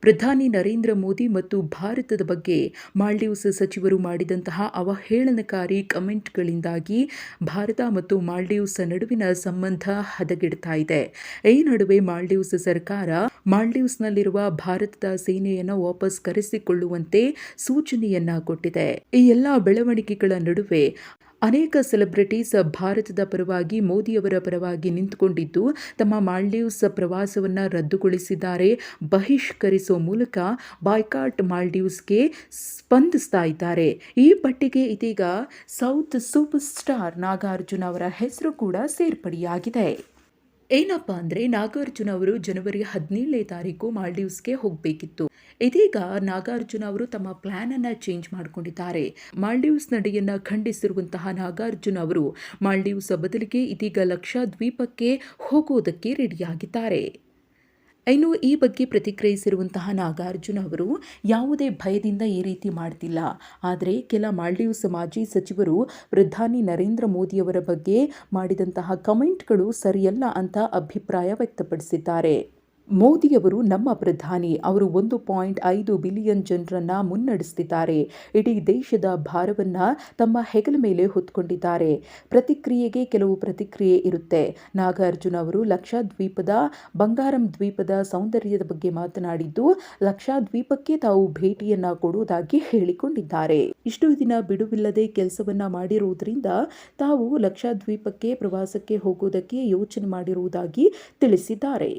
ಪ್ರಧಾನಿ ನರೇಂದ್ರ ಮೋದಿ ಮತ್ತು ಭಾರತದ ಬಗ್ಗೆ ಮಾಲ್ಡೀವ್ಸ್ ಸಚಿವರು ಮಾಡಿದಂತಹ ಅವಹೇಳನಕಾರಿ ಕಮೆಂಟ್ಗಳಿಂದಾಗಿ ಭಾರತ ಮತ್ತು ಮಾಲ್ಡೀವ್ಸ್ ನಡುವಿನ ಸಂಬಂಧ ಹದಗೆಡ್ತಾ ಇದೆ. ಈ ನಡುವೆ ಮಾಲ್ಡೀವ್ಸ್ ಸರ್ಕಾರ ಮಾಲ್ಡೀವ್ಸ್ನಲ್ಲಿರುವ ಭಾರತದ ಸೇನೆಯನ್ನು ವಾಪಸ್ ಕರೆಸಿಕೊಳ್ಳುವಂತೆ ಸೂಚನೆಯನ್ನ ಕೊಟ್ಟಿದೆ. ಈ ಎಲ್ಲಾ ಬೆಳವಣಿಗೆಗಳ ನಡುವೆ ಅನೇಕ ಸೆಲೆಬ್ರಿಟೀಸ್ ಭಾರತದ ಪರವಾಗಿ ಮೋದಿಯವರ ಪರವಾಗಿ ನಿಂತುಕೊಂಡಿದ್ದು ತಮ್ಮ ಮಾಲ್ಡೀವ್ಸ್ ಪ್ರವಾಸವನ್ನು ರದ್ದುಗೊಳಿಸಿದ್ದಾರೆ. ಬಹಿಷ್ಕರಿಸುವ ಮೂಲಕ ಬಾಯ್ಕಾಟ್ ಮಾಲ್ಡೀವ್ಸ್ಗೆ ಸ್ಪಂದಿಸ್ತಾ ಇದ್ದಾರೆ. ಈ ಪಟ್ಟಿಗೆ ಇದೀಗ ಸೌತ್ ಸೂಪರ್ ಸ್ಟಾರ್ ನಾಗಾರ್ಜುನ ಅವರ ಹೆಸರು ಕೂಡ ಸೇರ್ಪಡೆಯಾಗಿದೆ. ಏನಪ್ಪಾ ಅಂದರೆ ನಾಗಾರ್ಜುನ ಅವರು ಜನವರಿ 17ನೇ ತಾರೀಕು ಮಾಲ್ಡೀವ್ಸ್ಗೆ ಹೋಗಬೇಕಿತ್ತು. ಇದೀಗ ನಾಗಾರ್ಜುನ ಅವರು ತಮ್ಮ ಪ್ಲಾನ್ ಅನ್ನ ಚೇಂಜ್ ಮಾಡಿಕೊಂಡಿದ್ದಾರೆ. ಮಾಲ್ಡೀವ್ಸ್ ನಡೆಯನ್ನ ಖಂಡಿಸಿರುವಂತಹ ನಾಗಾರ್ಜುನ ಅವರು ಮಾಲ್ಡೀವ್ಸ್ ಬದಲಿಗೆ ಇದೀಗ ಲಕ್ಷದ್ವೀಪಕ್ಕೆ ಹೋಗೋದಕ್ಕೆ ರೆಡಿಯಾಗಿದ್ದಾರೆ. ಇನ್ನು ಈ ಬಗ್ಗೆ ಪ್ರತಿಕ್ರಿಯಿಸಿರುವಂತಹ ನಾಗಾರ್ಜುನ ಅವರು ಯಾವುದೇ ಭಯದಿಂದ ಈ ರೀತಿ ಮಾಡ್ತಿಲ್ಲ, ಆದರೆ ಕೆಲ ಮಾಲ್ಡೀವ್ಸ್ ಮಾಜಿ ಸಚಿವರು ಪ್ರಧಾನಿ ನರೇಂದ್ರ ಮೋದಿಯವರ ಬಗ್ಗೆ ಮಾಡಿದಂತಹ ಕಮೆಂಟ್ಗಳು ಸರಿಯಲ್ಲ ಅಂತ ಅಭಿಪ್ರಾಯ ವ್ಯಕ್ತಪಡಿಸಿದ್ದಾರೆ. ಮೋದಿಯವರು ನಮ್ಮ ಪ್ರಧಾನಿ, ಅವರು 1.5 ಬಿಲಿಯನ್ ಜನರನ್ನ ಮುನ್ನಡೆಸುತ್ತಿದ್ದಾರೆ. ಇಡೀ ದೇಶದ ಭಾರವನ್ನ ತಮ್ಮ ಹೆಗಲ ಮೇಲೆ ಹೊತ್ತುಕೊಂಡಿದ್ದಾರೆ. ಪ್ರತಿಕ್ರಿಯೆಗೆ ಕೆಲವು ಪ್ರತಿಕ್ರಿಯೆ ಇರುತ್ತೆ. ನಾಗಾರ್ಜುನ ಅವರು ಲಕ್ಷದ್ವೀಪದ ಬಂಗಾರಂ ದ್ವೀಪದ ಸೌಂದರ್ಯದ ಬಗ್ಗೆ ಮಾತನಾಡಿದ್ದು ಲಕ್ಷದ್ವೀಪಕ್ಕೆ ತಾವು ಭೇಟಿಯನ್ನ ಕೊಡುವುದಾಗಿ ಹೇಳಿಕೊಂಡಿದ್ದಾರೆ. ಇಷ್ಟು ದಿನ ಬಿಡುವಿಲ್ಲದೆ ಕೆಲಸವನ್ನ ಮಾಡಿರುವುದರಿಂದ ತಾವು ಲಕ್ಷದ್ವೀಪಕ್ಕೆ ಪ್ರವಾಸಕ್ಕೆ ಹೋಗುವುದಕ್ಕೆ ಯೋಚನೆ ಮಾಡಿರುವುದಾಗಿ ತಿಳಿಸಿದ್ದಾರೆ.